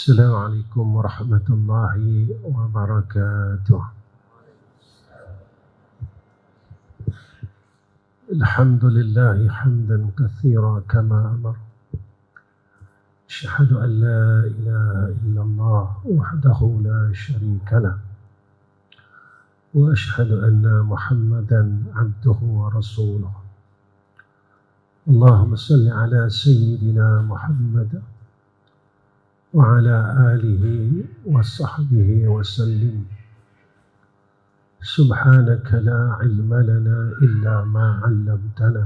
السلام عليكم ورحمة الله وبركاته. الحمد لله حمدا كثيرا كما أمر. أشهد أن لا إله إلا الله وحده لا شريك له، وأشهد أن محمدا عبده ورسوله. اللهم صل على سيدنا محمد وعلى آله وصحبه وسلم. سبحانك لا علم لنا إلا ما علمتنا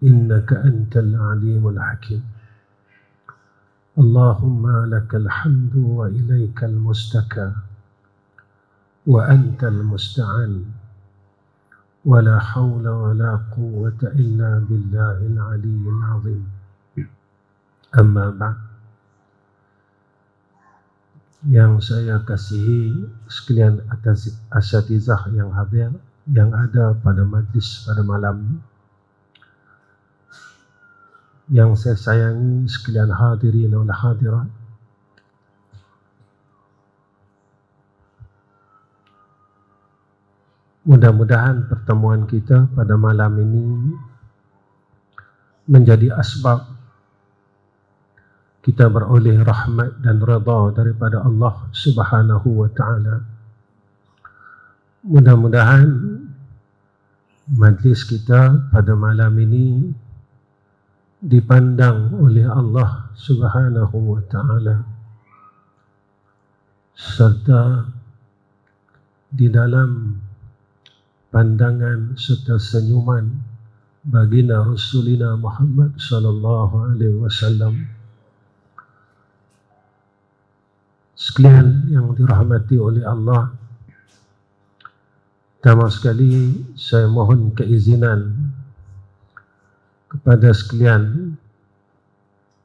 إنك أنت العليم الحكيم. اللهم لك الحمد وإليك المستكى وأنت المستعان، ولا حول ولا قوة إلا بالله العلي العظيم. أما بعد. Yang saya kasihi sekalian asatizah yang hadir, yang ada pada majlis pada malam ini, yang saya sayangi sekalian hadirin wal hadirat, mudah-mudahan pertemuan kita pada malam ini menjadi asbab kita beroleh rahmat dan redha daripada Allah Subhanahu wa ta'ala. Mudah-mudahan majlis kita pada malam ini dipandang oleh Allah Subhanahu wa ta'ala, serta di dalam pandangan serta senyuman baginda Rasulina Muhammad sallallahu alaihi wasallam. Sekalian yang dirahmati oleh Allah, pertama sekali saya mohon keizinan kepada sekalian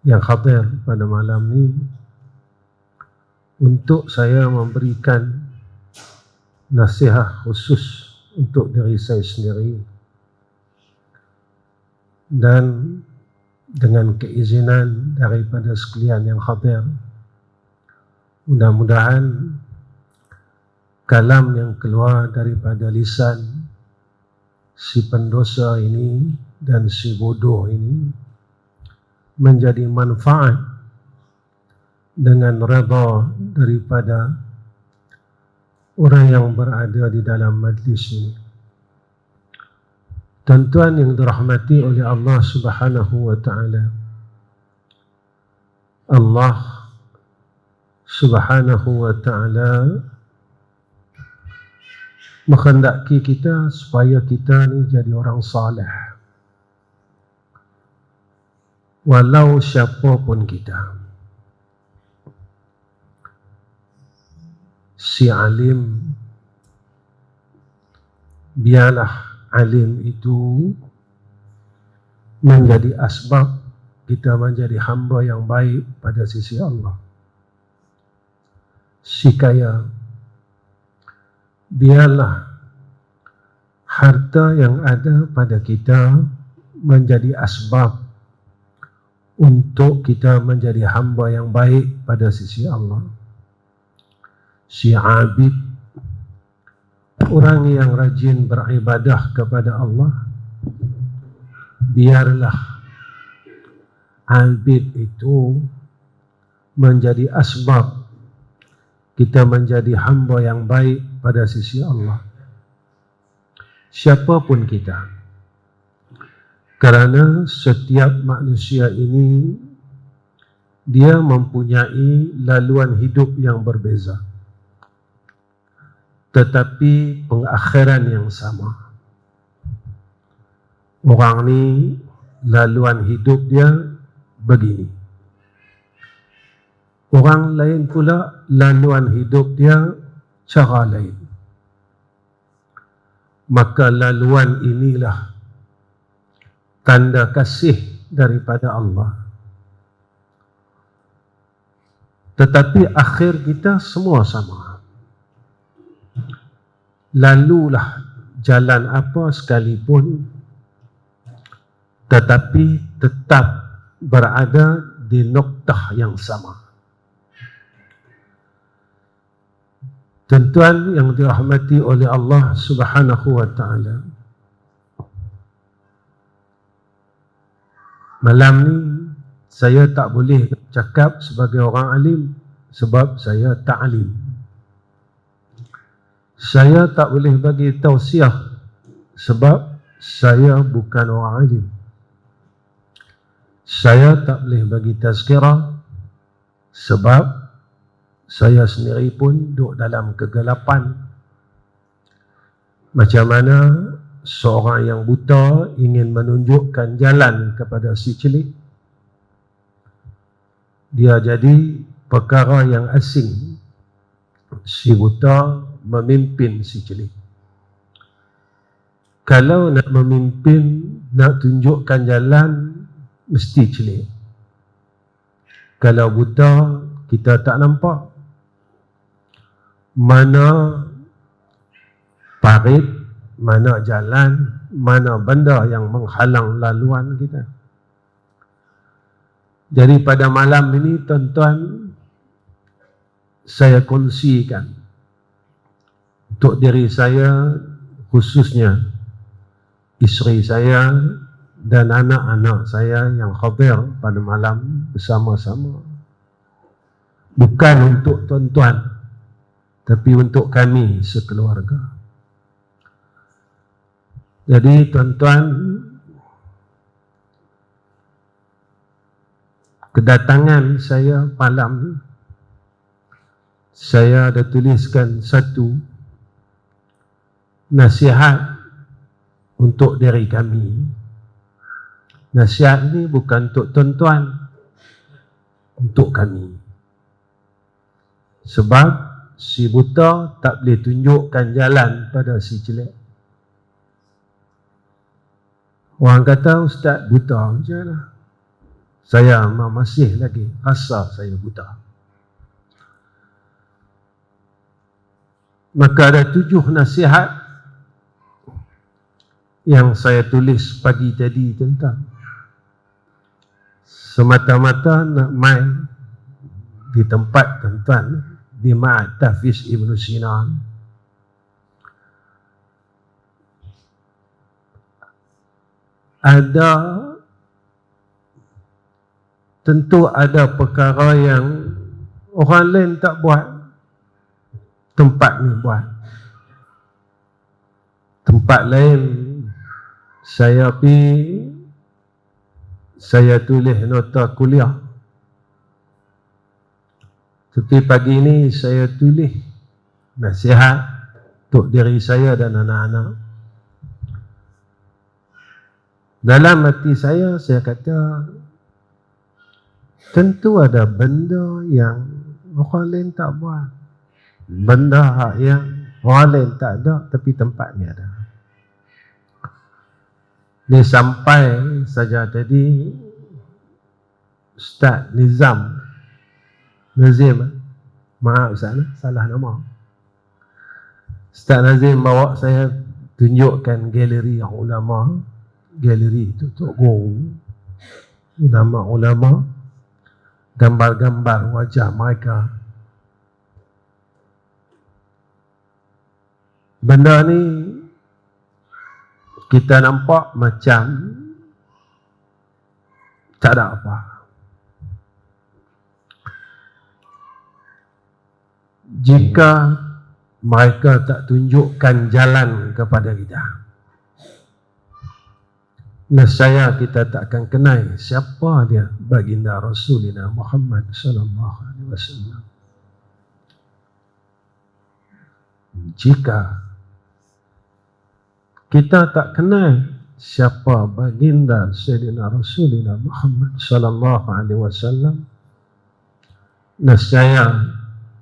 yang hadir pada malam ini untuk saya memberikan nasihat khusus untuk diri saya sendiri, dan dengan keizinan daripada sekalian yang hadir, mudah-mudahan kalam yang keluar daripada lisan si pendosa ini dan si bodoh ini menjadi manfaat dengan redha daripada orang yang berada di dalam majlis ini. Tuan-tuan yang dirahmati oleh Allah Subhanahu wa ta'ala, Allah Subhanahu wa ta'ala menghendaki kita supaya kita ni jadi orang saleh, walau siapa pun kita. Si alim, biarlah alim itu menjadi asbab kita menjadi hamba yang baik pada sisi Allah. Si kaya, biarlah harta yang ada pada kita menjadi asbab untuk kita menjadi hamba yang baik pada sisi Allah. Si abid, orang yang rajin beribadah kepada Allah, biarlah abid itu menjadi asbab kita menjadi hamba yang baik pada sisi Allah. Siapapun kita, kerana setiap manusia ini dia mempunyai laluan hidup yang berbeza, tetapi pengakhiran yang sama. Orang ni laluan hidup dia begini, orang lain pula laluan hidup dia cara lain. Maka laluan inilah tanda kasih daripada Allah. Tetapi akhir kita semua sama. Lalulah jalan apa sekalipun, tetapi tetap berada di noktah yang sama. Tuan-tuan yang dirahmati oleh Allah Subhanahu wa ta'ala, malam ni saya tak boleh cakap sebagai orang alim sebab saya tak alim. Saya tak boleh bagi tausiah sebab saya bukan orang alim. Saya tak boleh bagi tazkirah sebab saya sendiri pun duduk dalam kegelapan. Macam mana seorang yang buta ingin menunjukkan jalan kepada si celik, dia jadi perkara yang asing si buta memimpin si celik. Kalau nak memimpin, nak tunjukkan jalan, mesti celik. Kalau buta, kita tak nampak mana parit, mana jalan, mana benda yang menghalang laluan kita. Jadi pada malam ini, tuan-tuan, saya kongsikan untuk diri saya, khususnya isteri saya dan anak-anak saya yang hadir pada malam bersama-sama. Bukan untuk tuan-tuan, tapi untuk kami sekeluarga. Jadi tuan-tuan, kedatangan saya malam ni, saya ada tuliskan satu nasihat untuk diri kami. Nasihat ni bukan untuk tuan-tuan, untuk kami. Sebab si buta tak boleh tunjukkan jalan pada si celik. Orang kata, Ustaz buta macam mana? Saya masih lagi rasa saya buta. Maka ada 7 nasihat yang saya tulis pagi tadi tentang semata-mata nak main di tempat tuan-tuan di Ma'had Tahfiz Ibn Sina. Tentu ada perkara yang orang lain tak buat, tempat ni buat. Tempat lain saya tulis nota kuliah. Tapi pagi ini saya tulis nasihat untuk diri saya dan anak-anak. Dalam hati saya kata, tentu ada benda yang orang lain tak buat. Benda yang orang lain tak ada, tapi tempatnya ada. Dia sampai saja tadi Ustaz Nazim, maaf Ustaz, salah nama. Ustaz Nazim bawa saya tunjukkan galeri yang ulama. Galeri itu Tok Guru, ulama-ulama, gambar-gambar wajah mereka. Benda ni kita nampak macam tak ada apa. Jika mereka tak tunjukkan jalan kepada kita, nescaya kita tak akan kenal siapa dia baginda Rasulullah Muhammad sallallahu alaihi wasallam. Jika kita tak kenal siapa baginda Sayyidina Rasulullah Muhammad sallallahu alaihi wasallam, nescaya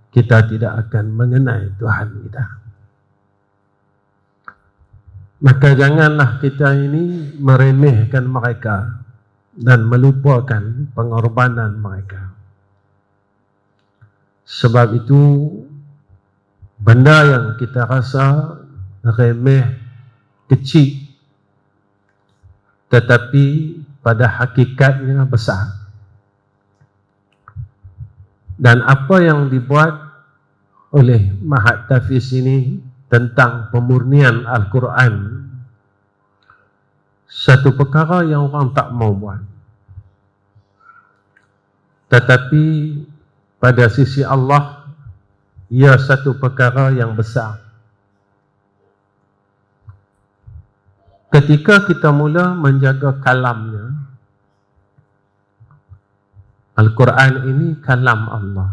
kita tidak akan mengenal Tuhan kita. Maka janganlah kita ini meremehkan mereka dan melupakan pengorbanan mereka. Sebab itu benda yang kita rasa remeh, kecil, tetapi pada hakikatnya besar. Dan apa yang dibuat oleh Mahat Tafiz ini tentang pemurnian Al-Quran satu perkara yang orang tak mau buat, tetapi pada sisi Allah ia satu perkara yang besar. Ketika kita mula menjaga kalamnya, Al-Quran ini kalam Allah.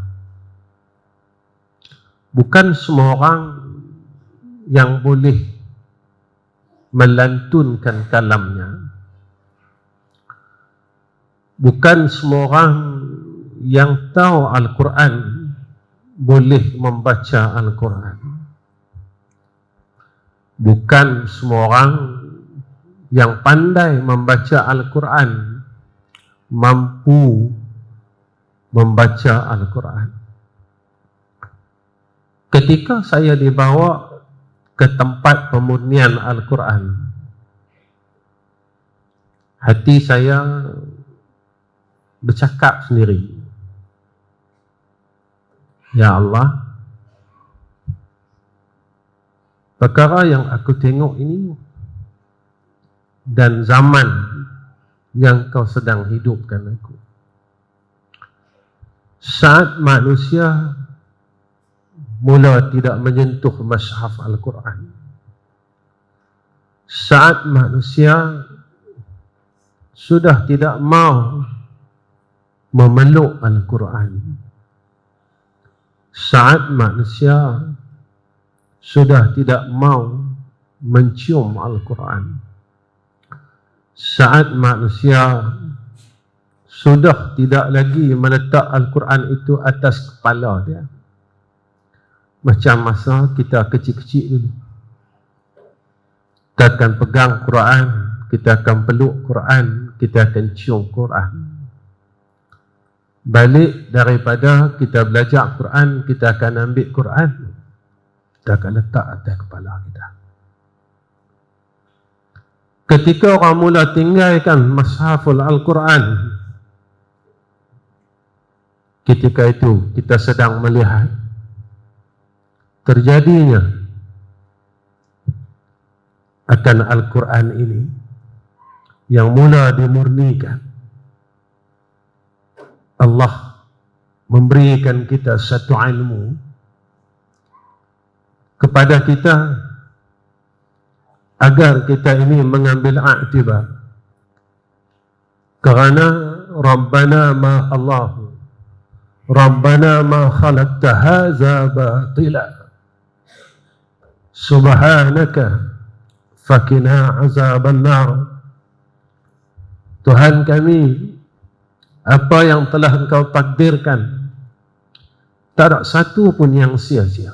Bukan semua orang yang boleh melantunkan kalamnya. Bukan semua orang yang tahu Al-Quran boleh membaca Al-Quran. Bukan semua orang yang pandai membaca Al-Quran mampu membaca Al-Quran. Ketika saya dibawa ke tempat pemurnian Al-Quran, hati saya bercakap sendiri, ya Allah, perkara yang aku tengok ini dan zaman yang kau sedang hidupkan aku, saat manusia mula tidak menyentuh mushaf Al-Quran, saat manusia sudah tidak mau memeluk Al-Quran, saat manusia sudah tidak mau mencium Al-Quran, saat manusia sudah tidak lagi meletak Al-Quran itu atas kepala dia, macam masa kita kecil-kecil dulu. Kita akan pegang Quran, kita akan peluk Quran, kita akan cium Quran. Balik daripada kita belajar Quran, kita akan ambil Quran, kita akan letak atas kepala kita. Ketika orang mula tinggalkan mushaful Al-Quran, ketika itu kita sedang melihat terjadinya akan Al-Quran ini yang mula dimurnikan. Allah memberikan kita satu ilmu kepada kita agar kita ini mengambil i'tibar, kerana Rabbana ma Allah, Rabbana ma khalaqta hadza batila subhanaka fakina azaban nar. Tuhan kami, apa yang telah Engkau takdirkan tak ada satu pun yang sia-sia.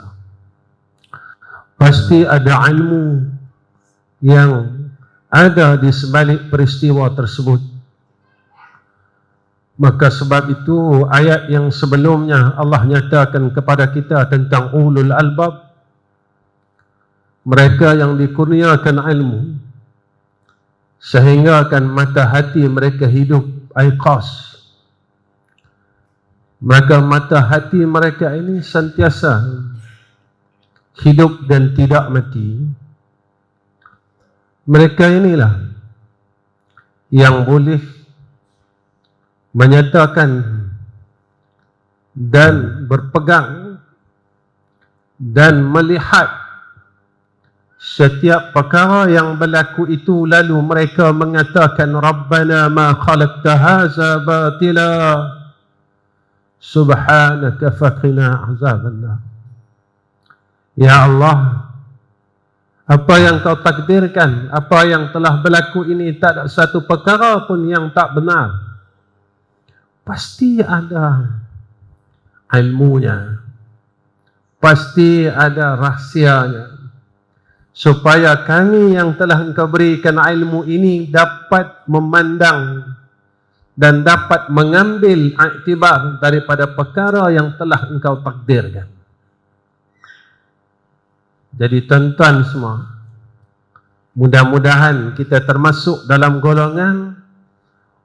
Pasti ada ilmu yang ada di sebalik peristiwa tersebut. Maka sebab itu ayat yang sebelumnya Allah nyatakan kepada kita tentang ulul albab, mereka yang dikurniakan ilmu sehingga akan mata hati mereka hidup aiqas. Maka mata hati mereka ini sentiasa hidup dan tidak mati. Mereka inilah yang boleh menyatakan dan berpegang dan melihat setiap perkara yang berlaku itu, lalu mereka mengatakan Rabbana ma khalaqta hadza batila subhanaka faqina azabannar. Ya Allah, apa yang Kau takdirkan, apa yang telah berlaku ini tak ada satu perkara pun yang tak benar. Pasti ada ilmunya, pasti ada rahsianya, supaya kami yang telah Engkau berikan ilmu ini dapat memandang dan dapat mengambil iktibar daripada perkara yang telah Engkau takdirkan. Jadi tuan-tuan semua, mudah-mudahan kita termasuk dalam golongan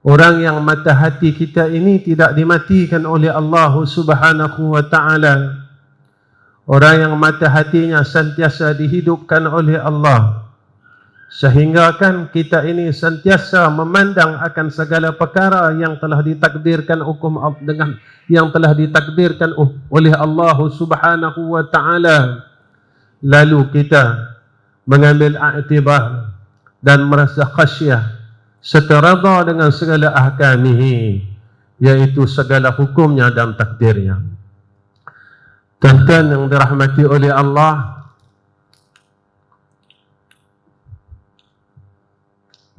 orang yang mata hati kita ini tidak dimatikan oleh Allah Subhanahu wa ta'ala Orang yang mata hatinya sentiasa dihidupkan oleh Allah, sehingga kan kita ini sentiasa memandang akan segala perkara yang telah ditakdirkan yang telah ditakdirkan oleh Allah Subhanahu wa taala. Lalu kita mengambil i'tibar dan merasa khasyah serta redha dengan segala ahkamihi, yaitu segala hukumnya dan takdirnya. Tuan-tuan yang dirahmati oleh Allah,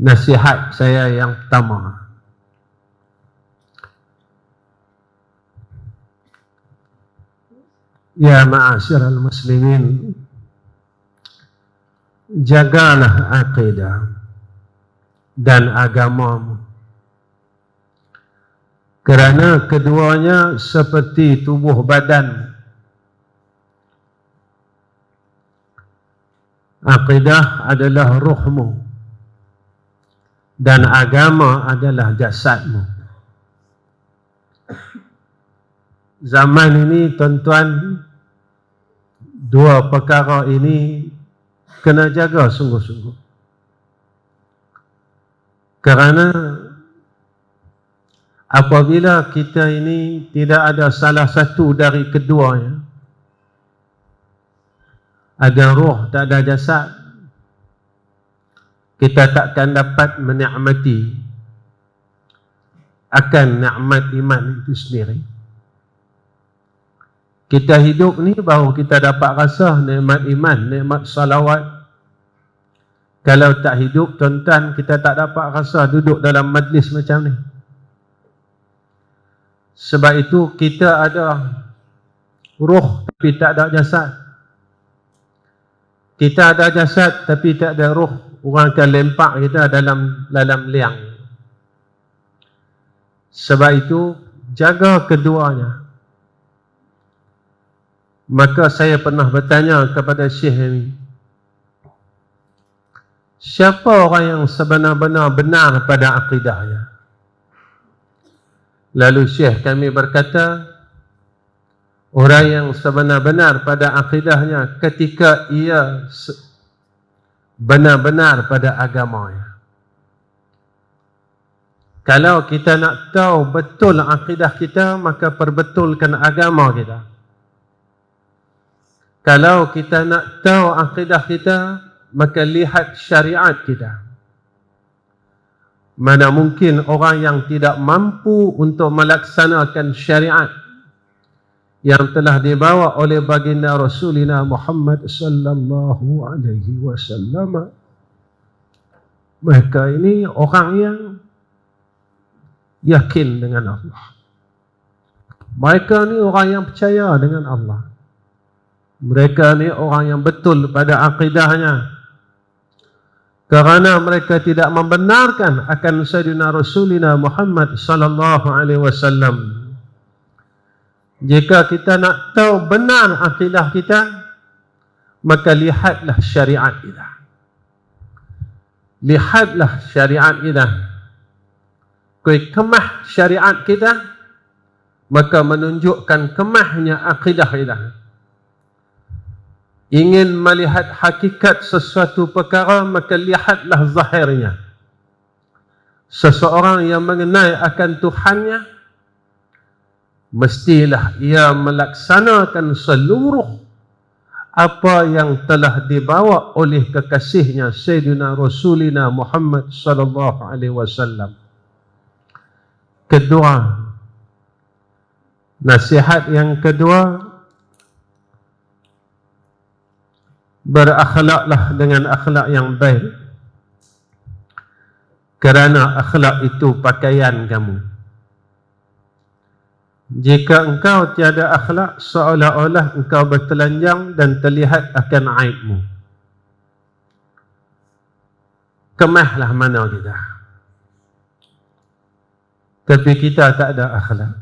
nasihat saya yang pertama, ya ma'asyiral muslimin, jagalah akidah dan agamamu, kerana keduanya seperti tubuh badan. Akidah adalah ruhmu dan agama adalah jasadmu. Zaman ini tuan-tuan, dua perkara ini kena jaga sungguh-sungguh, kerana apabila kita ini tidak ada salah satu dari keduanya, ada roh tak ada jasad, kita takkan dapat menikmati akan nikmat iman itu sendiri. Kita hidup ni baru kita dapat rasa nikmat iman, nikmat salawat. Kalau tak hidup, tuan-tuan, kita tak dapat rasa duduk dalam majlis macam ni. Sebab itu kita ada roh tapi tak ada jasad. Kita ada jasad tapi tak ada roh. Orang akan lempak kita dalam liang. Sebab itu jaga keduanya. Maka saya pernah bertanya kepada Syekh ini, siapa orang yang sebenar-benar benar pada akidahnya? Lalu Syekh kami berkata, orang yang sebenar-benar pada akidahnya ketika ia benar-benar pada agamanya. Kalau kita nak tahu betul akidah kita, maka perbetulkan agama kita. Kalau kita nak tahu akidah kita, maka lihat syariat kita. Mana mungkin orang yang tidak mampu untuk melaksanakan syariat yang telah dibawa oleh baginda Rasulina Muhammad sallallahu alaihi wasallam. Mereka ini orang yang yakin dengan Allah. Mereka ni orang yang percaya dengan Allah. Mereka ni orang yang betul pada akidahnya, kerana mereka tidak membenarkan akan Sayyidina Rasulina Muhammad sallallahu alaihi wasallam. Jika kita nak tahu benar akidah kita, maka lihatlah syariat kita. Lihatlah syariat kita. Kau kemah syariat kita, maka menunjukkan kemahnya akidah kita. Ingin melihat hakikat sesuatu perkara, maka lihatlah zahirnya. Seseorang yang mengenai akan Tuhannya, mestilah ia melaksanakan seluruh apa yang telah dibawa oleh kekasihnya Sayyidina Rasulina Muhammad sallallahu alaihi wasallam. Kedua, nasihat yang kedua, berakhlaklah dengan akhlak yang baik, kerana akhlak itu pakaian kamu. Jika engkau tiada akhlak, seolah-olah engkau bertelanjang dan terlihat akan aibmu. Kemahlah mana kita, tapi kita tak ada akhlak.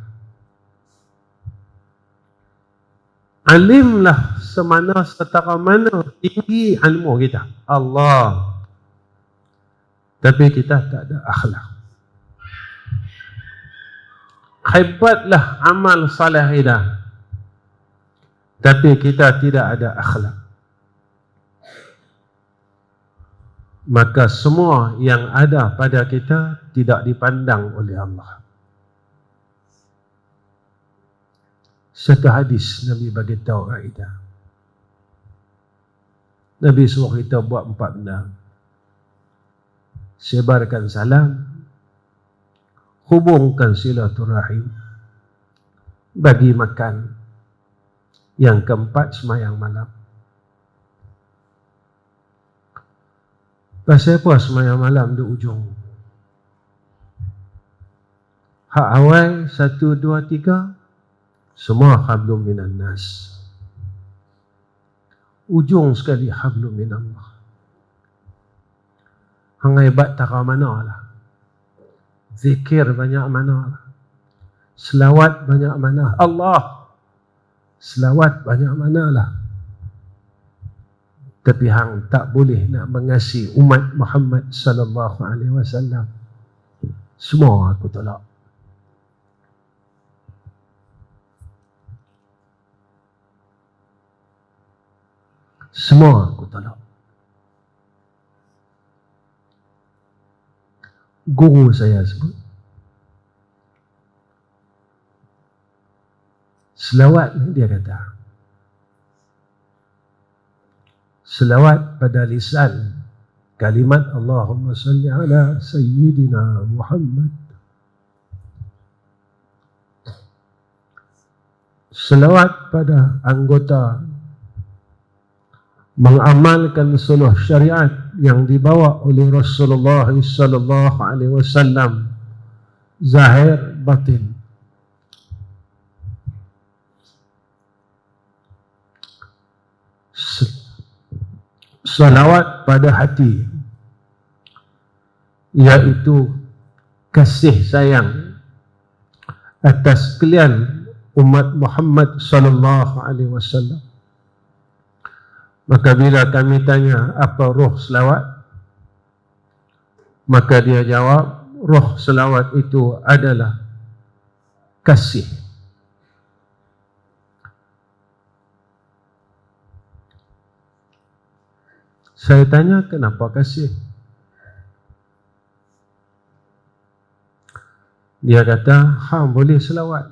Alimlah semana setara mana tinggi ilmu kita, Allah, tapi kita tak ada akhlak. Hebatlah amal saleh kita, tapi kita tidak ada akhlak, maka semua yang ada pada kita tidak dipandang oleh Allah. Satu hadis Nabi bagi tahu kaedah. Nabi suruh kita buat 4 benda. Sebarkan salam, hubungkan silaturahim, bagi makan. Yang keempat, sembahyang malam. Pasal apa sembahyang malam di ujung? Hak awal 1, 2, 3 semua hablum minan nas. Ujung sekali hablum minallah. Hang hebat tak mana lah. Zikir banyak mana lah. Selawat banyak mana. Allah. Selawat banyak mana lah. Tapi hang tak boleh nak mengasihi umat Muhammad sallallahu alaihi wasallam. Semua aku tolak. Semua aku tolak. Guru saya sebut, selawat ni dia kata, selawat pada lisan kalimat Allahumma salli ala Sayyidina Muhammad. Selawat pada anggota mengamalkan seluruh syariat yang dibawa oleh Rasulullah sallallahu alaihi wasallam, zahir batin. Salawat pada hati, iaitu kasih sayang atas sekalian umat Muhammad sallallahu alaihi wasallam. Maka bila kami tanya apa roh selawat, maka dia jawab, roh selawat itu adalah kasih. Saya tanya, kenapa kasih? Dia kata, hang boleh selawat,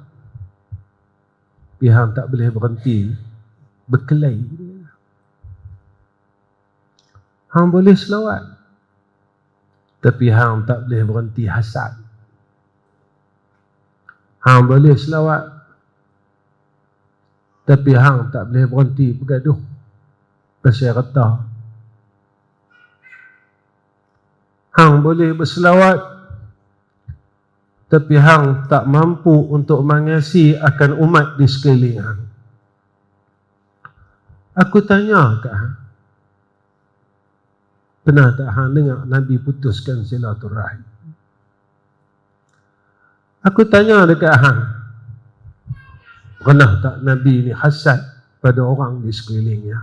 tapi hang tak boleh berhenti berkelahi. Hang boleh selawat, tapi hang tak boleh berhenti hasad. Hang boleh selawat, tapi hang tak boleh berhenti bergaduh pasal harta. Hang boleh berselawat, tapi hang tak mampu untuk mengasihi akan umat di sekeliling hang. Aku tanya kat hang, pernah tak hang dengar Nabi putuskan silaturahim? Aku tanya dekat hang, pernah tak Nabi ni hasad pada orang di sekelilingnya?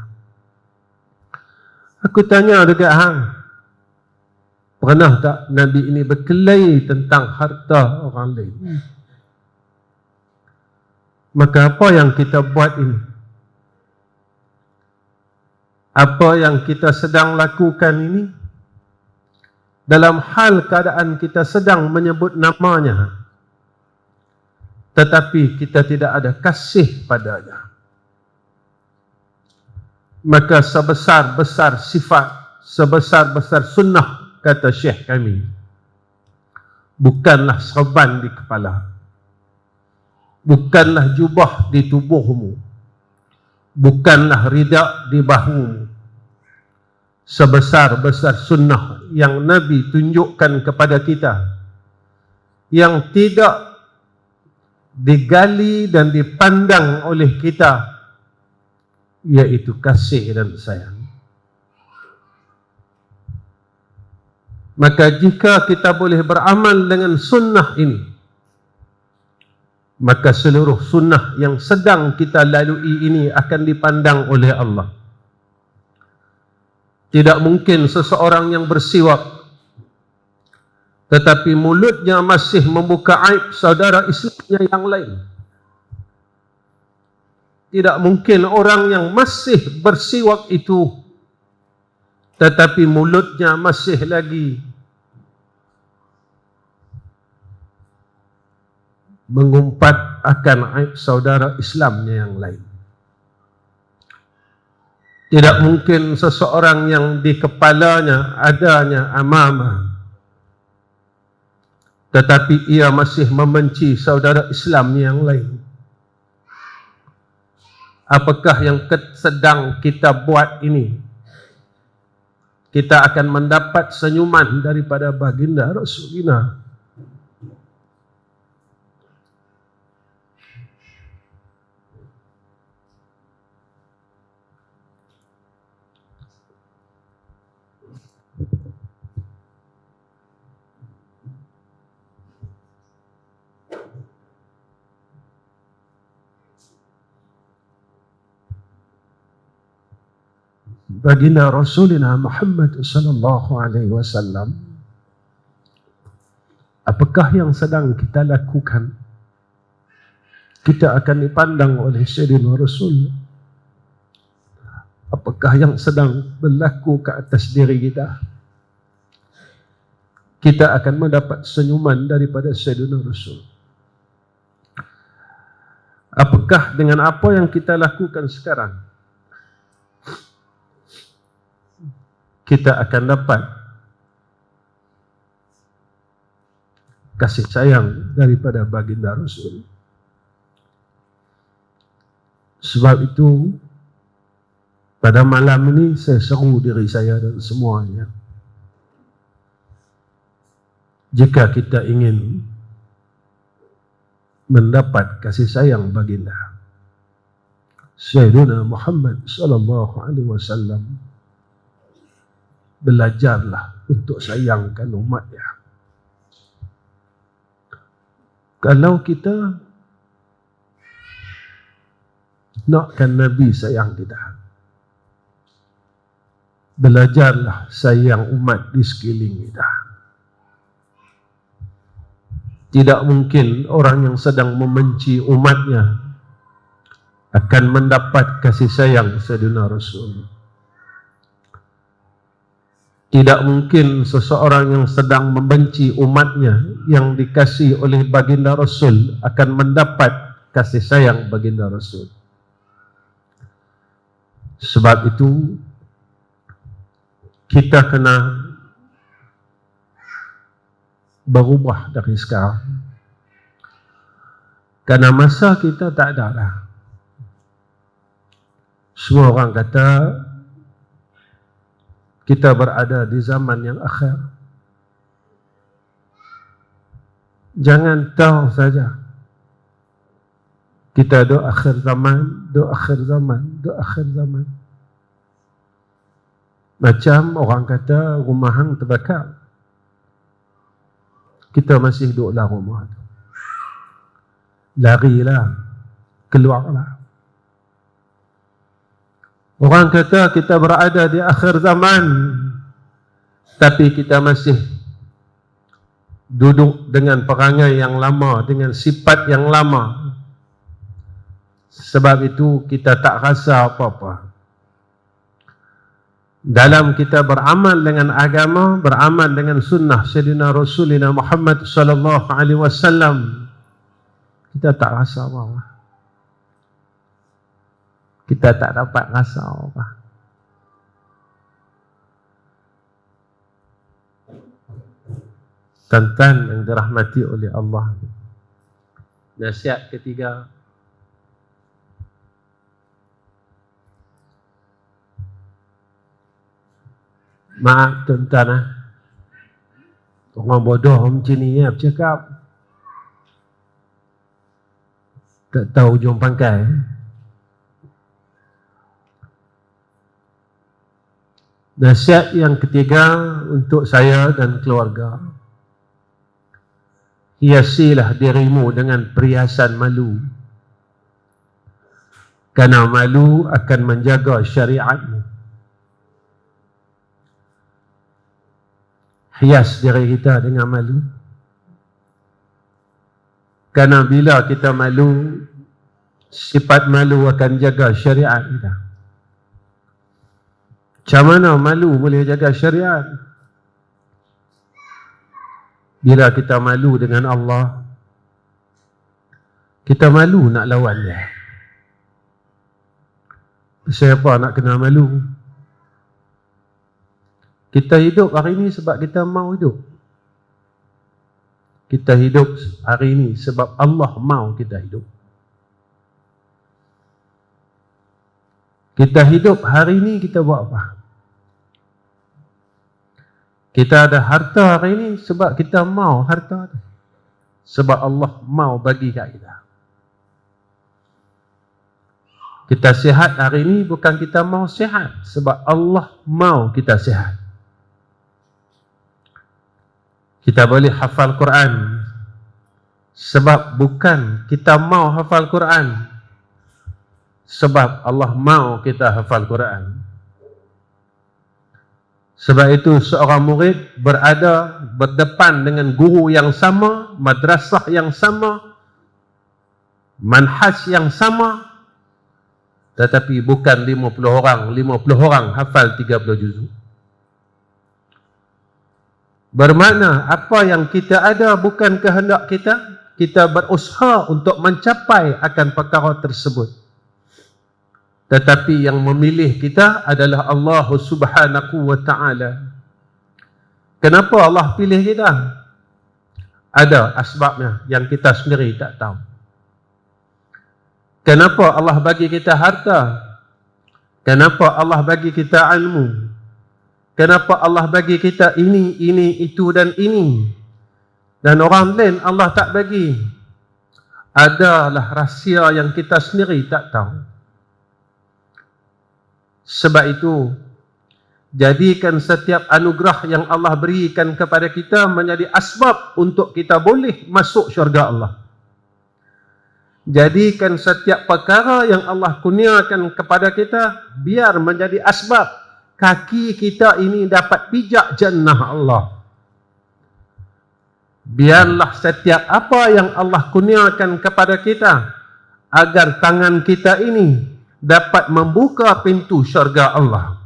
Aku tanya dekat hang, pernah tak Nabi ini berkelahi tentang harta orang lain? Maka apa yang kita buat ini, apa yang kita sedang lakukan ini, dalam hal keadaan kita sedang menyebut namanya, tetapi kita tidak ada kasih padanya, maka sebesar-besar sifat, sebesar-besar sunnah, kata Syekh kami, bukanlah serban di kepala, bukanlah jubah di tubuhmu, bukanlah ridak di bahumu. Sebesar-besar sunnah yang Nabi tunjukkan kepada kita, yang tidak digali dan dipandang oleh kita, iaitu kasih dan sayang. Maka jika kita boleh beramal dengan sunnah ini, maka seluruh sunnah yang sedang kita lalui ini akan dipandang oleh Allah. Tidak mungkin seseorang yang bersiwak tetapi mulutnya masih membuka aib saudara Islamnya yang lain. Tidak mungkin orang yang masih bersiwak itu tetapi mulutnya masih lagi mengumpat akan aib saudara Islamnya yang lain. Tidak mungkin seseorang yang di kepalanya adanya amamah tetapi ia masih membenci saudara Islam yang lain. Apakah yang sedang kita buat ini? Kita akan mendapat senyuman daripada baginda Rasulullah. Baginda Rasulullah Muhammad sallallahu alaihi wasallam, apakah yang sedang kita lakukan? Kita akan dipandang oleh Sayyidina Rasul. Apakah yang sedang berlaku ke atas diri kita? Kita akan mendapat senyuman daripada Sayyidina Rasul. Apakah dengan apa yang kita lakukan sekarang kita akan dapat kasih sayang daripada baginda Rasul? Sebab itu pada malam ini saya seru diri saya dan semuanya, jika kita ingin mendapat kasih sayang baginda Sayyidina Muhammad sallallahu alaihi wasallam, belajarlah untuk sayangkan umatnya. Kalau kita nakkan Nabi sayang kita, belajarlah sayang umat di sekeliling kita. Tidak mungkin orang yang sedang membenci umatnya akan mendapat kasih sayang Sayyidina Rasul. Tidak mungkin seseorang yang sedang membenci umatnya yang dikasih oleh baginda Rasul akan mendapat kasih sayang baginda Rasul. Sebab itu kita kena berubah dari sekarang, karena masa kita tak ada dah. Semua orang kata kita berada di zaman yang akhir. Jangan tahu saja kita do akhir zaman, do akhir zaman, do akhir zaman. Macam orang kata rumah hang terbakar, kita masih duduk dalam rumah tu. Larilah, keluarlah. Orang kata kita berada di akhir zaman, tapi kita masih duduk dengan perangai yang lama, dengan sifat yang lama. Sebab itu kita tak rasa apa-apa. Dalam kita beramal dengan agama, beramal dengan sunnah Sayyidina Rasulullah Muhammad sallallahu alaihi wasallam, kita tak rasa apa-apa. Kita tak dapat rasa apa. Tuan-tuan yang dirahmati oleh Allah, nasihat ketiga, maaf tuan-tuan, orang bodoh macam ni ya, bercakap tak tahu ujung pangkai. Nasihat yang ketiga untuk saya dan keluarga, hiasilah dirimu dengan perhiasan malu, kerana malu akan menjaga syariatmu. Hias diri kita dengan malu, kerana bila kita malu, Sifat malu akan jaga syariat kita. Macam mana malu boleh jaga syariat? Bila kita malu dengan Allah, kita malu nak lawan dia. Siapa nak kena malu? Kita hidup hari ini sebab kita mau hidup. Kita hidup hari ini sebab Allah mau kita hidup. Kita hidup hari ini kita buat apa? Kita ada harta hari ini sebab kita mau harta itu. Sebab Allah mau bagi kat kita. Kita sihat hari ini bukan kita mau sihat, sebab Allah mau kita sihat. Kita boleh hafal Quran sebab bukan kita mau hafal Quran, sebab Allah mau kita hafal Quran. Sebab itu seorang murid berada berdepan dengan guru yang sama, madrasah yang sama, manhaj yang sama, tetapi bukan 50 orang hafal 30 juzuk. Bermakna apa yang kita ada bukan kehendak kita, kita berusaha untuk mencapai akan perkara tersebut. Tetapi yang memilih kita adalah Allah Subhanahu wa ta'ala. Kenapa Allah pilih kita? Ada asbabnya yang kita sendiri tak tahu. Kenapa Allah bagi kita harta? Kenapa Allah bagi kita ilmu? Kenapa Allah bagi kita ini, itu dan ini? Dan orang lain Allah tak bagi. Adalah rahsia yang kita sendiri tak tahu. Sebab itu, jadikan setiap anugerah yang Allah berikan kepada kita menjadi asbab untuk kita boleh masuk syurga Allah. Jadikan setiap perkara yang Allah kurniakan kepada kita biar menjadi asbab kaki kita ini dapat pijak jannah Allah. Biarlah setiap apa yang Allah kurniakan kepada kita agar tangan kita ini dapat membuka pintu syurga Allah.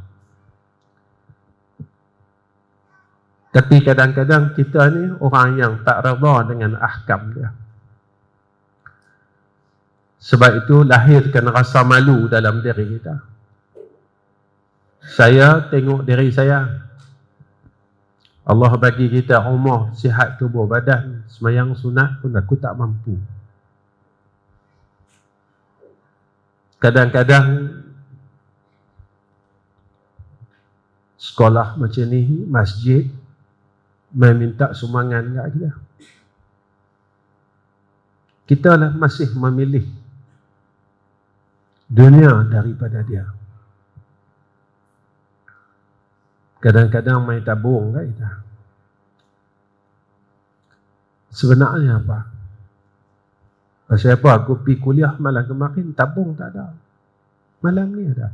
Tapi kadang-kadang kita ni orang yang tak redha dengan ahkam dia. Sebab itu lahirkan rasa malu dalam diri kita. Saya tengok diri saya. Allah bagi kita umur, sihat tubuh badan, sembahyang sunat pun aku tak mampu. Kadang-kadang sekolah macam ni, masjid meminta sumbangan kat kita. Kita lah masih memilih dunia daripada dia. Kadang-kadang main tabung kat kita. Sebenarnya apa? Pasal apa aku pergi kuliah malam kemarin, tabung tak ada. Malam ni ada.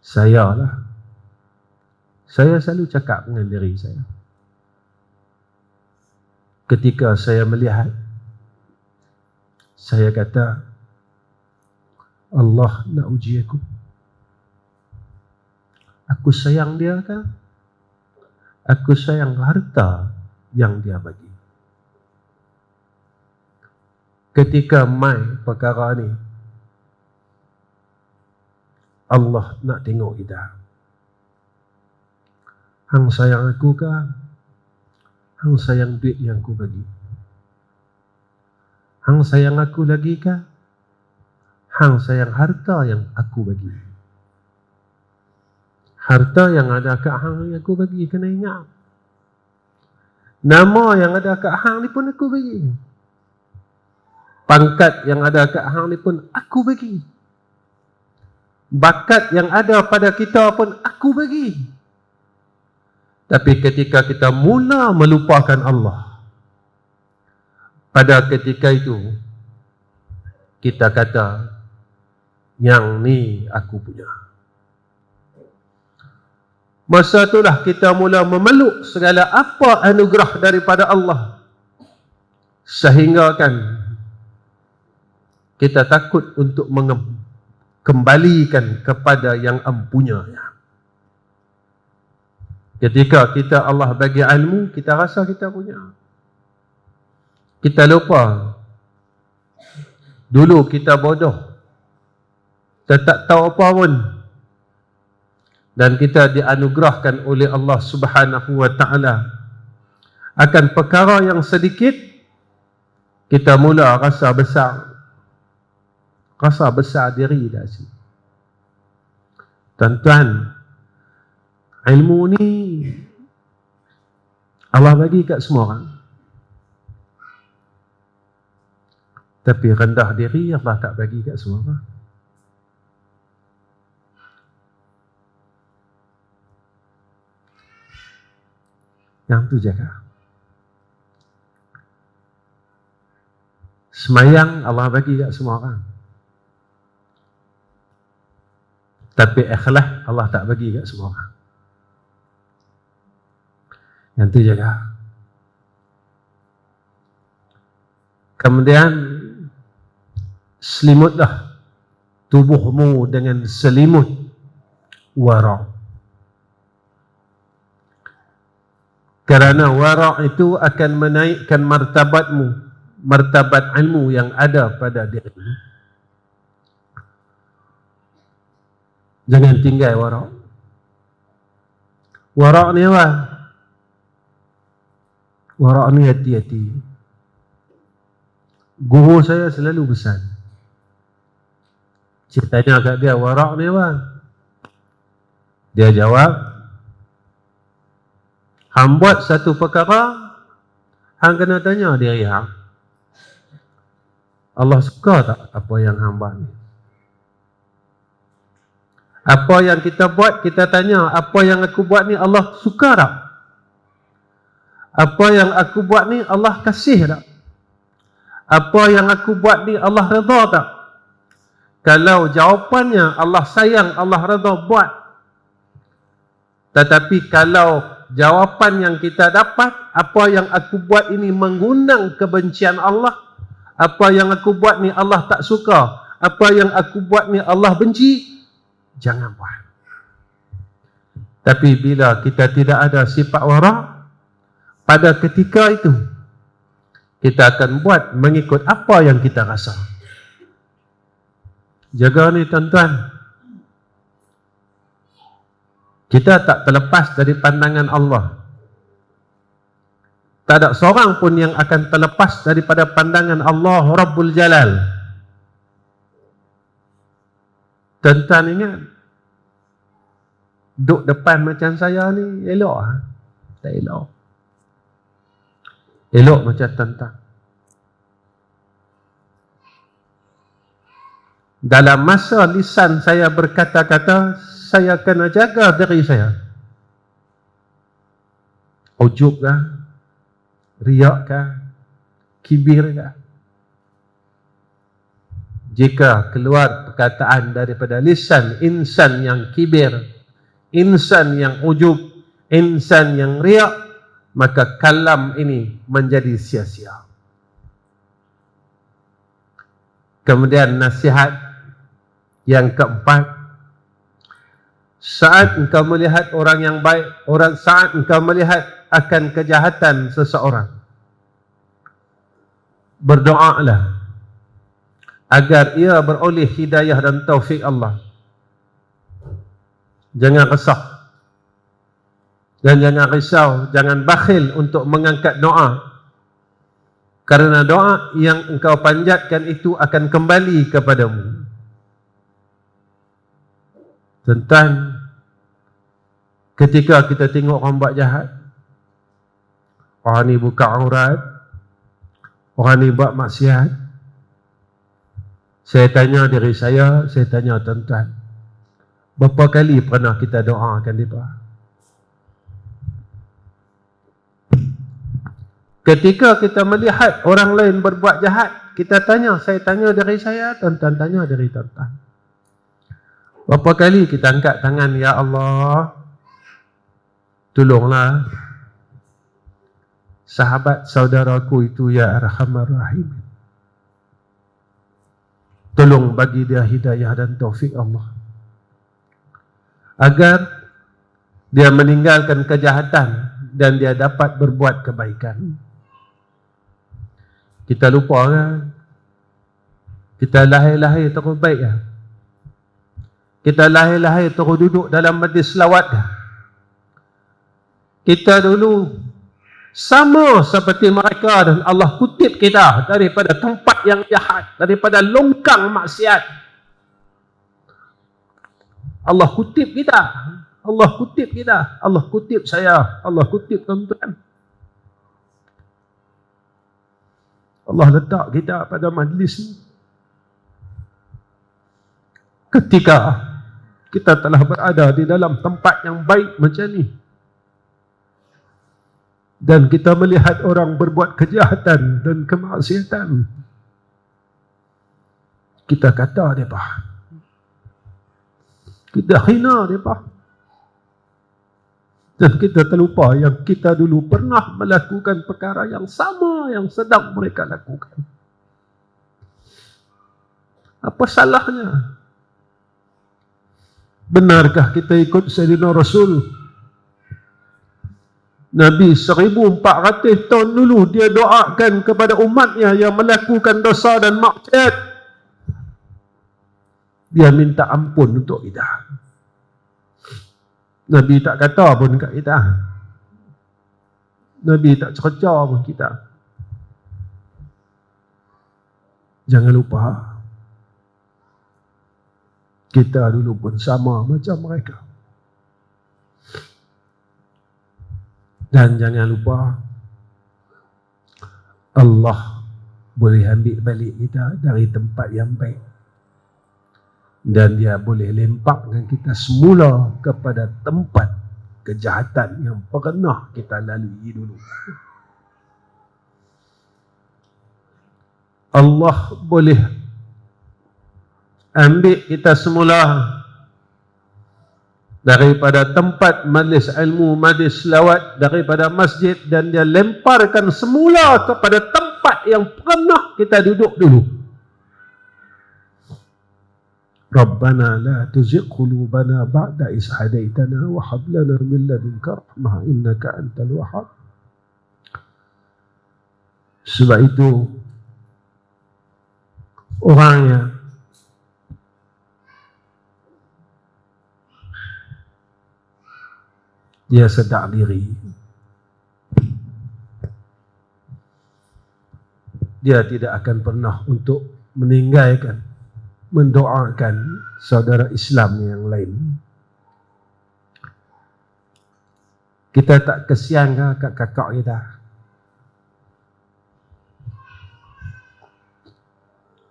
Saya lah. Saya selalu cakap dengan diri saya. Ketika saya melihat, saya kata, Allah nak uji aku. Aku sayang dia kan? Aku sayang harta yang dia bagi. Ketika mai perkara ni, Allah nak tengok kita. Hang sayang aku kah? Hang sayang duit yang aku bagi? Hang sayang aku lagi kah? Hang sayang harta yang aku bagi? Harta yang ada kat hang yang aku bagi, kena ingat. Nama yang ada kat hang ni pun aku bagi. Pangkat yang ada kat hang ni pun aku bagi. Bakat yang ada pada kita pun aku bagi. Tapi ketika kita mula melupakan Allah, pada ketika itu kita kata, yang ni aku punya. Masa itulah kita mula memeluk segala apa anugerah daripada Allah. Sehingga kan kita takut untuk kembalikan kepada yang empunya. Ketika kita Allah bagi ilmu, kita rasa kita punya. Kita lupa. Dulu kita bodoh. Kita tak tahu apa pun. Dan kita dianugerahkan oleh Allah Subhanahu wa ta'ala akan perkara yang sedikit, kita mula rasa besar. Rasa besar diri dah sini. Tuan-tuan, ilmu ni Allah bagi kat semua orang. Tapi rendah diri Allah tak bagi kat semua orang. Yang tu jaga. Semayang Allah bagi kat semua orang. Tapi ikhlas Allah tak bagi kat semua orang. Yang tu jaga. Kemudian selimutlah tubuhmu dengan selimut wara'. Kerana wara' itu akan menaikkan martabatmu, martabat ilmu yang ada pada dirimu. Jangan tinggal wara'. Wara' ni apa? Wara' ni hati-hati. Guru saya selalu pesan. Saya tanya kat dia, wara' ni apa? Dia jawab, hang buat satu perkara, hang kena tanya diri hang, Allah suka tak apa yang hang buat ni? Apa yang kita buat, kita tanya, apa yang aku buat ni Allah suka tak? Apa yang aku buat ni Allah kasih tak? Apa yang aku buat ni Allah redha tak? Kalau jawapannya Allah sayang, Allah redha, buat. Tetapi kalau jawapan yang kita dapat, apa yang aku buat ini mengundang kebencian Allah, apa yang aku buat ni Allah tak suka, apa yang aku buat ni Allah benci, jangan buat. Tapi bila kita tidak ada sifat wara', pada ketika itu kita akan buat mengikut apa yang kita rasa. Jaga ni tuan-tuan. Kita tak terlepas dari pandangan Allah. Tak ada seorang pun yang akan terlepas daripada pandangan Allah Rabbul Jalal. Tuan-tuan ingat, duduk depan macam saya ni elok ha? Tak elok. Elok macam tuan-tuan. Dalam masa lisan saya berkata-kata, saya kena jaga diri saya. Ujub kah? Riak kah? Kibir kah? Jika keluar perkataan daripada lisan insan yang kibir, insan yang ujub, insan yang riak, maka kalam ini menjadi sia-sia. Kemudian nasihat yang keempat, saat engkau melihat orang yang baik, saat engkau melihat akan kejahatan seseorang, berdoalah agar ia beroleh hidayah dan taufik Allah. Jangan resah dan jangan risau, jangan bakhil untuk mengangkat doa, kerana doa yang engkau panjatkan itu akan kembali kepadamu. Tuan-tuan, ketika kita tengok orang buat jahat, orang ni buka aurat, orang ni buat maksiat, saya tanya diri saya tanya tuan-tuan, berapa kali pernah kita doakan mereka? Ketika kita melihat orang lain berbuat jahat, kita tanya, saya tanya diri saya, tuan-tuan tanya diri tuan-tuan, berapa kali kita angkat tangan, ya Allah, tolonglah sahabat saudaraku itu ya Arhamar Rahim. Tolong bagi dia hidayah dan taufik Allah, agar dia meninggalkan kejahatan dan dia dapat berbuat kebaikan. Kita lupa kan? Kita lahir-lahir terus baik kan? Kita lahir-lahir terus duduk dalam majlis selawat kan? Kita dulu sama seperti mereka, dan Allah kutip kita daripada tempat yang jahat, daripada longkang maksiat. Allah kutip kita, Allah kutip kita, Allah kutip saya, Allah kutip tuan-tuan. Allah letak kita pada majlis ni ketika kita telah berada di dalam tempat yang baik macam ni, dan kita melihat orang berbuat kejahatan dan kemaksiatan, kita kata mereka, kita hina mereka, dan kita terlupa yang kita dulu pernah melakukan perkara yang sama yang sedang mereka lakukan. Apa salahnya? Benarkah kita ikut Sayyidina Rasul? Nabi 1400 tahun dulu dia doakan kepada umatnya yang melakukan dosa dan maksiat. Dia minta ampun untuk kita. Nabi tak kata pun kat kita. Nabi tak cerca pun kita. Jangan lupa, kita dulu pun sama macam mereka. Dan jangan lupa, Allah boleh ambil balik kita dari tempat yang baik, dan dia boleh lempakkan kita semula kepada tempat kejahatan yang pernah kita lalui dulu. Allah boleh ambil kita semula daripada tempat majlis ilmu, majlis selawat, daripada masjid, dan dia lemparkan semula kepada tempat yang pernah kita duduk dulu. Rabbana la tuzigh qulubana ba'da idh hadaitana wa hab lana min ladunka rahmah innaka antal wahhab. Sebab itu orangnya dia sedar diri, dia tidak akan pernah untuk meninggalkan, mendoakan saudara Islam yang lain. Kita tak kesian ke kat kakak kita?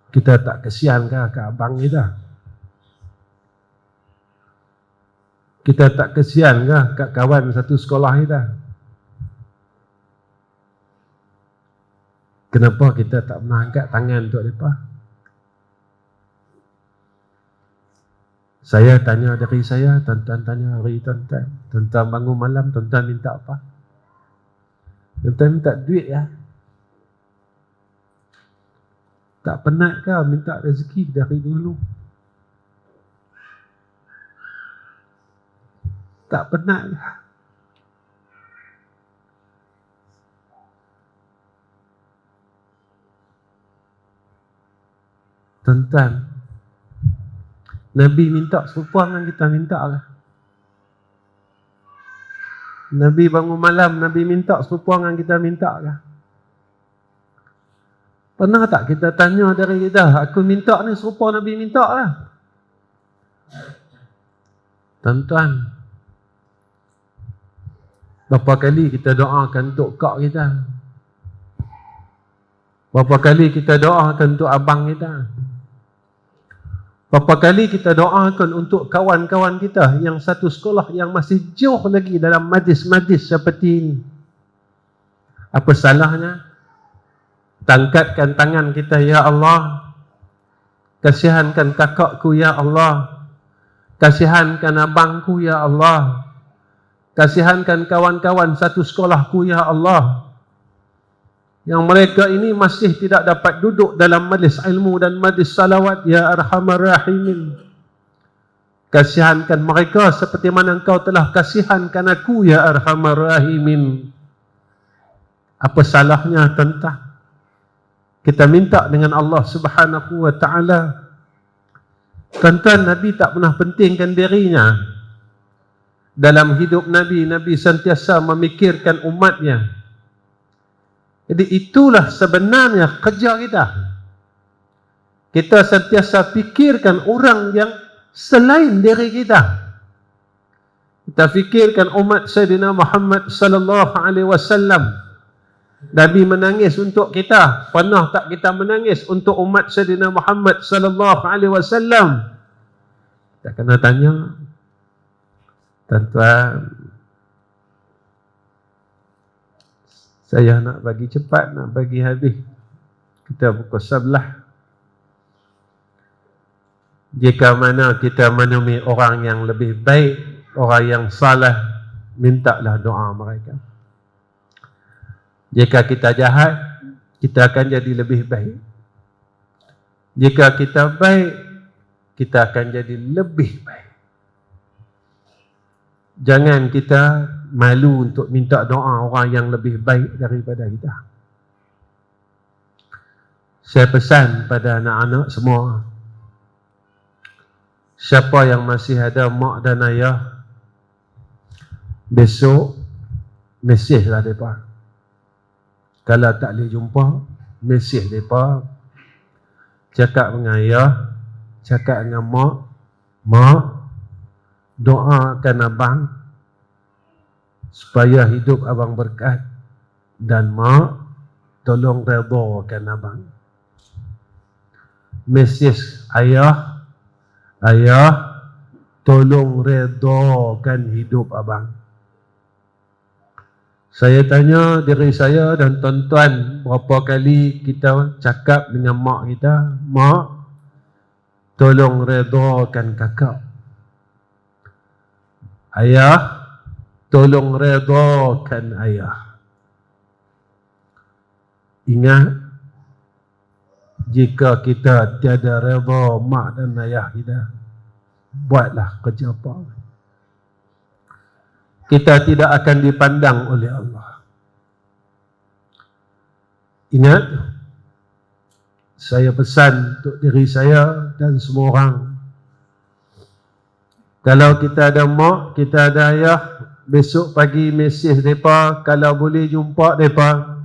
Kita tak kesian ke kat abang kita? Kita tak kesian ke kat kawan satu sekolah kita? Kenapa kita tak pernah angkat tangan untuk mereka? Saya tanya diri saya, tuan-tuan tanya hari tuan-tuan. Tuan-tuan bangun malam, tuan-tuan minta apa? Tuan-tuan minta duit ya? Tak penat ke minta rezeki dari dulu? Tak penat ke? Tuan-tuan, Nabi minta serupa dengan kita minta lah. Nabi bangun malam, Nabi minta serupa dengan kita minta lah. Pernah tak kita tanya dari kita, aku minta ni serupa Nabi minta lah? Tuan-tuan, berapa kali kita doakan untuk kak kita? Berapa kali kita doakan untuk abang kita? Berapa kali kita doakan untuk kawan-kawan kita yang satu sekolah yang masih jauh lagi dalam majlis-majlis seperti ini? Apa salahnya? Tangkatkan tangan kita, ya Allah. Kasihankan kakakku, ya Allah. Kasihankan abangku, ya Allah. Kasihankan kawan-kawan satu sekolahku, ya Allah. yang mereka ini masih tidak dapat duduk dalam majlis ilmu dan majlis salawat, ya Arhamar Rahimin. Kasihankan mereka seperti mana Engkau telah kasihankan aku, ya Arhamar Rahimin. Apa salahnya tentang kita minta dengan Allah Subhanahu wa ta'ala? Tuan-tuan, Nabi tak pernah pentingkan dirinya. Dalam hidup Nabi, Nabi sentiasa memikirkan umatnya. Jadi itulah sebenarnya kerja kita. Kita sentiasa fikirkan orang yang selain diri kita. Kita fikirkan umat Sayyidina Muhammad sallallahu alaihi wasallam. Nabi menangis untuk kita. Pernah tak kita menangis untuk umat Sayyidina Muhammad sallallahu alaihi wasallam? Kita kena tanya. Tuan-tuan, saya nak bagi cepat, nak bagi habis. Kita pukul 11. Jika mana kita menemui orang yang lebih baik, orang yang saleh, mintalah doa mereka. Jika kita jahat, kita akan jadi lebih baik. Jika kita baik, kita akan jadi lebih baik. Jangan kita malu untuk minta doa orang yang lebih baik daripada kita. Saya pesan pada anak-anak semua, siapa yang masih ada mak dan ayah, besok mesejlah mereka. Kalau tak boleh jumpa, mesej mereka. Cakap dengan ayah, cakap dengan mak, mak, doakan abang supaya hidup abang berkat, dan mak, tolong redakan abang. Mesej ayah, ayah, tolong redakan hidup abang. Saya tanya diri saya dan tuan-tuan, berapa kali kita cakap dengan mak kita, mak, tolong redakan kakak. Ayah, tolong redakan ayah. Ingat, jika kita tiada reda mak dan ayah kita, buatlah kerja apa. Kita tidak akan dipandang oleh Allah. Ingat, saya pesan untuk diri saya dan semua orang, kalau kita ada mak, kita ada ayah, besok pagi mesej mereka, kalau boleh jumpa mereka.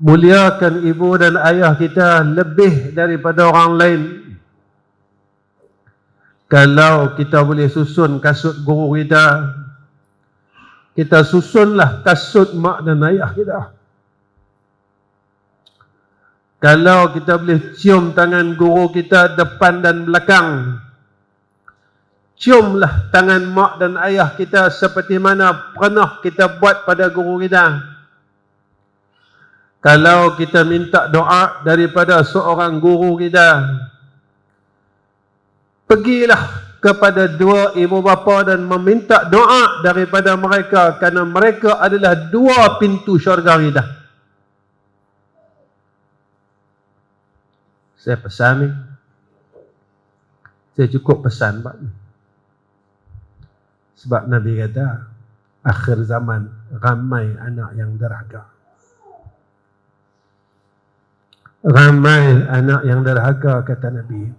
Muliakan ibu dan ayah kita lebih daripada orang lain. Kalau kita boleh susun kasut guru kita, kita susunlah kasut mak dan ayah kita. Kalau kita boleh cium tangan guru kita depan dan belakang, ciumlah tangan mak dan ayah kita seperti mana pernah kita buat pada guru kita. Kalau kita minta doa daripada seorang guru kita, pergilah kepada dua ibu bapa dan meminta doa daripada mereka, kerana mereka adalah dua pintu syurga kita. Saya pesan ni, saya cukup pesan Pak. Sebab Nabi kata, akhir zaman ramai anak yang derhaka. Ramai anak yang derhaka, kata Nabi.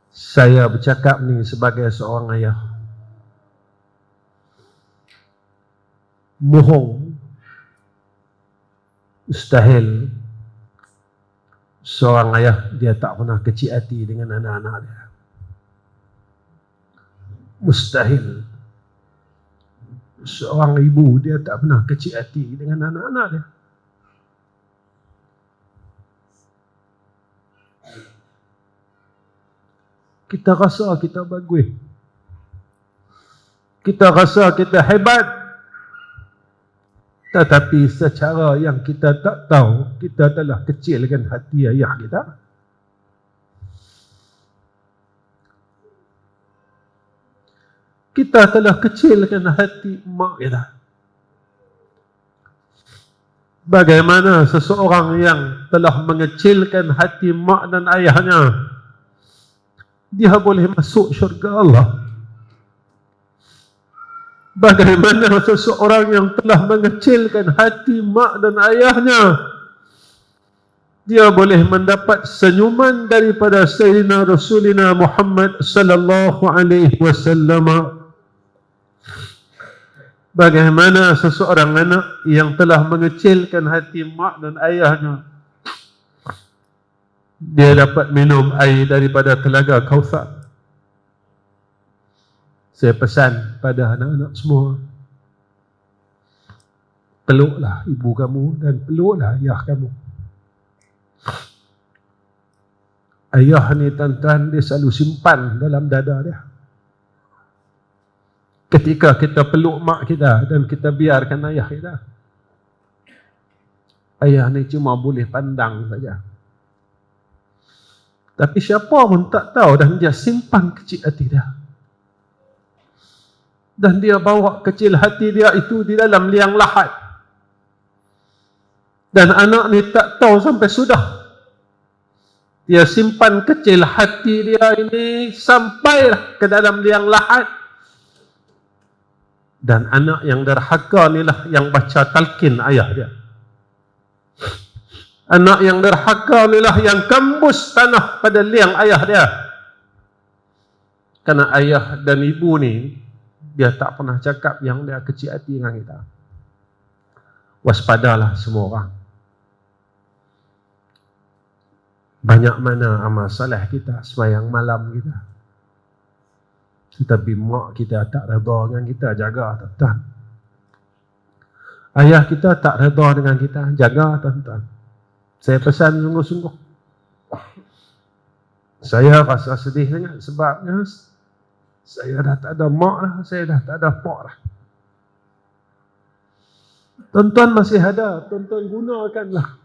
Saya bercakap ni sebagai seorang ayah. Bohong. Mustahil seorang ayah dia tak pernah kecil hati dengan anak-anak dia. Mustahil seorang ibu dia tak pernah kecil hati dengan anak-anak dia. Kita rasa kita bagus, kita rasa kita hebat, tetapi secara yang kita tak tahu, kita telah kecilkan hati ayah kita. Kita telah kecilkan hati mak kita. Bagaimana seseorang yang telah mengecilkan hati mak dan ayahnya, dia boleh masuk syurga Allah. Bagaimana seseorang yang telah mengecilkan hati mak dan ayahnya, dia boleh mendapat senyuman daripada Sayyidina Rasulina Muhammad sallallahu alaihi wasallam. Bagaimana seseorang anak yang telah mengecilkan hati mak dan ayahnya, dia dapat minum air daripada telaga Kautsar. Saya pesan pada anak-anak semua, peluklah ibu kamu dan peluklah ayah kamu. Ayah ni tuan-tuan, dia selalu simpan dalam dada dia. Ketika kita peluk mak kita dan kita biarkan ayah kita, ayah ni cuma boleh pandang saja. Tapi siapa pun tak tahu, dan dia simpan kecil hati dia. Dan dia bawa kecil hati dia itu di dalam liang lahat. Dan anak ni tak tahu sampai sudah. Dia simpan kecil hati dia ini sampai ke dalam liang lahat. Dan anak yang derhaka inilah yang baca talqin ayah dia. Anak yang derhaka inilah yang kembus tanah pada liang ayah dia. Karena ayah dan ibu ni, dia tak pernah cakap yang dia kecil hati dengan kita. Waspadalah semua orang. Banyak mana amal soleh kita, sembahyang malam kita, tetapi mak kita tak redha dengan kita, jaga tuan-tuan. Ayah kita tak redha dengan kita, jaga tuan-tuan. Saya pesan sungguh-sungguh. Saya rasa sedih sangat sebabnya saya dah tak ada mak dah, saya dah tak ada pak dah. Tuan-tuan masih ada, tuan-tuan gunakanlah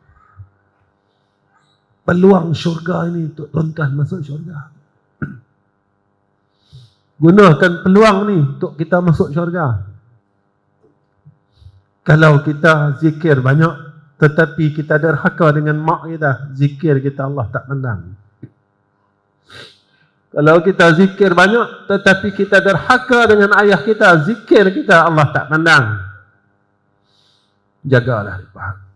peluang syurga ini untuk tuan-tuan masuk syurga. Gunakan peluang ni untuk kita masuk syurga. Kalau kita zikir banyak tetapi kita derhaka dengan mak kita, zikir kita Allah tak pandang. Kalau kita zikir banyak tetapi kita derhaka dengan ayah kita, zikir kita Allah tak pandang. Jagalah lipat.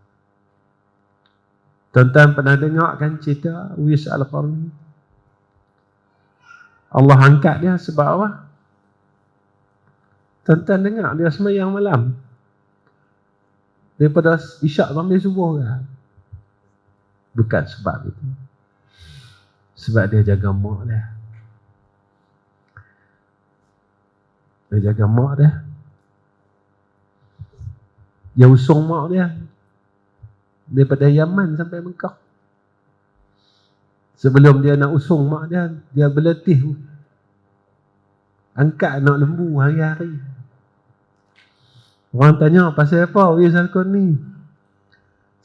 Tuan-tuan pernah dengar kan cerita Uwais Al-Qarni? Allah angkat dia sebab apa? Tuan-tuan dengar dia sembahyang malam daripada isyak sampai subuh kan? Bukan sebab itu. Sebab dia jaga mak dia. Dia jaga mak dia. Dia usung mak dia daripada Yaman sampai Mekah. Sebelum dia nak usung mak dia, dia berletih angkat anak lembu hari-hari. Orang tanya, pasal apa Uwais Al-Qarni?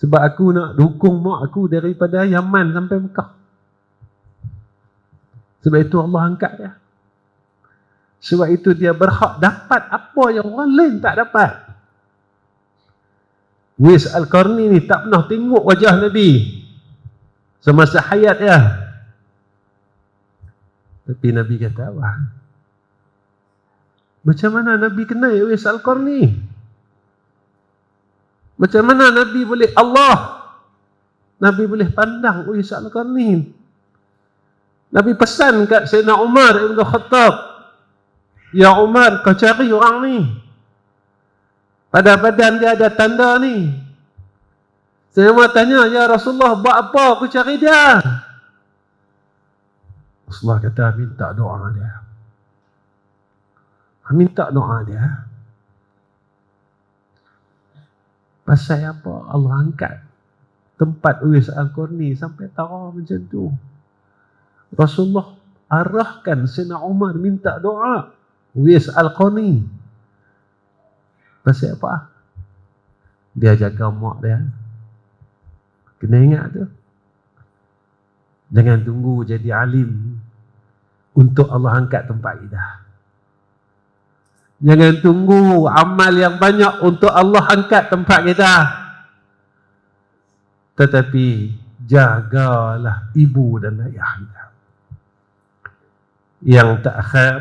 Sebab aku nak dukung mak aku daripada Yaman sampai Mekah. Sebab itu Allah angkat dia. Sebab itu dia berhak dapat apa yang orang lain tak dapat. Uwais Al-Qarni ni tak pernah tengok wajah Nabi semasa hayat dia. Tapi Nabi kata apa? Macam mana Nabi kenal Uwais Al-Qarni? Macam mana Nabi boleh Nabi boleh pandang Uwais Al-Qarni? Nabi pesan kat Sayyidina Umar Ibn Khattab, ya Umar, kau cari orang ni. Pada badan dia ada tanda ni. Saya mau tanya, ya Rasulullah, buat apa aku cari dia? Rasulullah kata, minta doa dia. Minta doa dia. Pasal apa? Allah angkat tempat Uwais Al-Qarni sampai tahu macam tu. Rasulullah arahkan Sayyidina Umar minta doa Uwais Al-Qarni. Pasal apa? Dia jaga mak dia. Kena ingat tu. Jangan tunggu jadi alim untuk Allah angkat tempat kita. Jangan tunggu amal yang banyak untuk Allah angkat tempat kita. tetapi jagalah ibu dan ayah kita. Yang terakhir,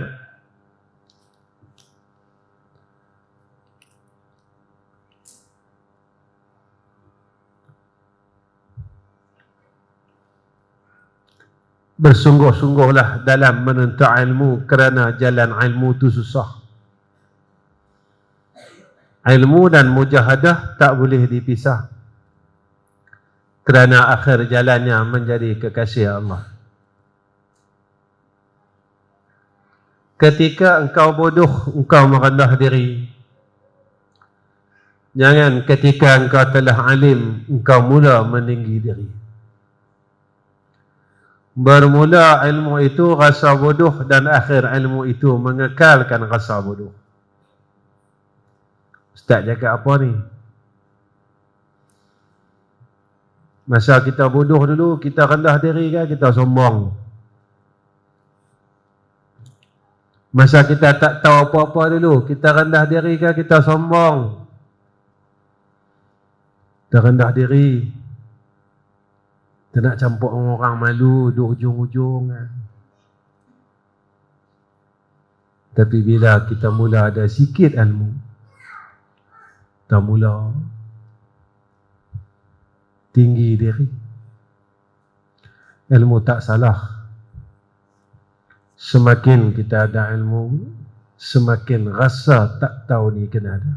bersungguh-sungguhlah dalam menuntut ilmu, kerana jalan ilmu itu susah. Ilmu dan mujahadah tak boleh dipisah, kerana akhir jalannya menjadi kekasih Allah. Ketika engkau bodoh, engkau merendah diri. Jangan ketika engkau telah alim, engkau mula meninggi diri. Bermula ilmu itu rasa bodoh, dan akhir ilmu itu mengekalkan rasa bodoh. Ustaz cakap apa ni? Masa kita bodoh dulu, kita rendah diri kan, kita sombong. Masa kita tak tahu apa-apa dulu, kita rendah diri kan, kita sombong. Kita rendah diri. Kita nak campur orang malu, duduk ujung-ujung. Tapi bila kita mula ada sikit ilmu, kita mula tinggi diri. Ilmu tak salah. Semakin kita ada ilmu, semakin rasa tak tahu ni kena ada.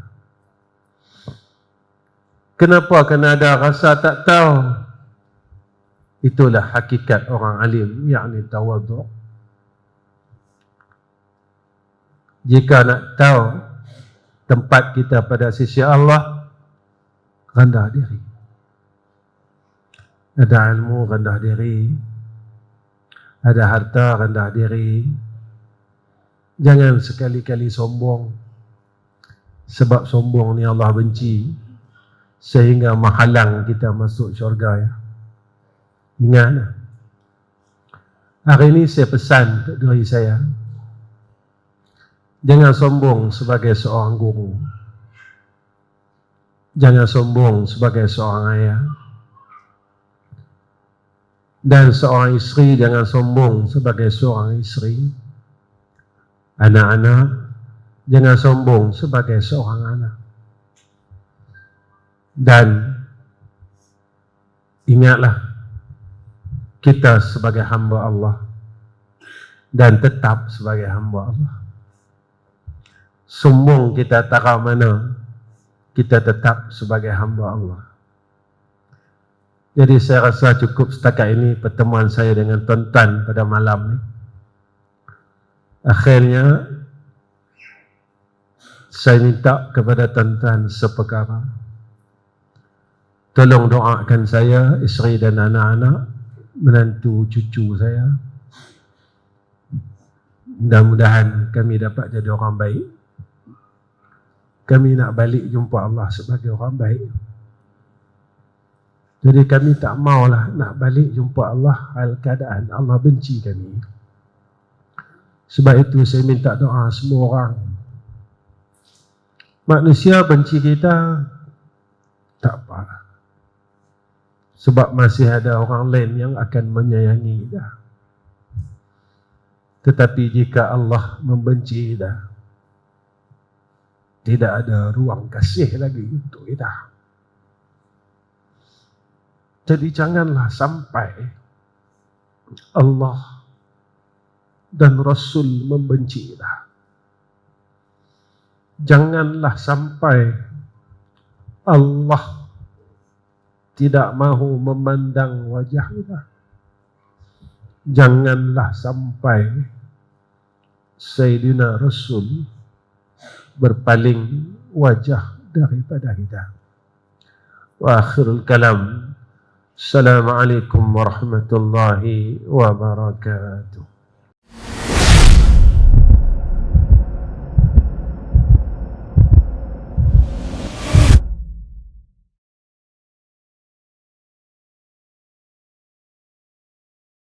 Kenapa kena ada rasa tak tahu? Itulah hakikat orang alim, yakni tawadhu'. Jika nak tahu tempat kita pada sisi Allah, rendah diri. Ada ilmu, rendah diri. Ada harta, rendah diri. Jangan sekali-kali sombong, sebab sombong ni Allah benci, sehingga menghalang kita masuk syurga ya. Ingat, hari ini saya pesan untuk diri saya, jangan sombong sebagai seorang guru, jangan sombong sebagai seorang ayah, dan seorang isteri jangan sombong sebagai seorang isteri. Anak-anak jangan sombong sebagai seorang anak. Dan ingatlah, kita sebagai hamba Allah, dan tetap sebagai hamba Allah. Sombong kita tara mana, kita tetap sebagai hamba Allah. Jadi saya rasa cukup setakat ini pertemuan saya dengan tuan-tuan pada malam ni. Akhirnya saya minta kepada tuan-tuan seperkara. Tolong doakan saya, isteri dan anak-anak, menantu cucu saya. Mudah-mudahan kami dapat jadi orang baik. Kami nak balik jumpa Allah sebagai orang baik. Jadi kami tak maulah nak balik jumpa Allah hal keadaan Allah benci kami. Sebab itu saya minta doa semua orang. Manusia benci kita, tak apa. Sebab masih ada orang lain yang akan menyayangi kita. Tetapi jika Allah membenci kita, tidak ada ruang kasih lagi untuk kita. Jadi janganlah sampai Allah dan Rasul membenci kita. Janganlah sampai Allah tidak mahu memandang wajah kita. Janganlah sampai Sayyidina Rasul berpaling wajah daripada kita. Wa akhirul kalam. Assalamualaikum warahmatullahi wabarakatuh.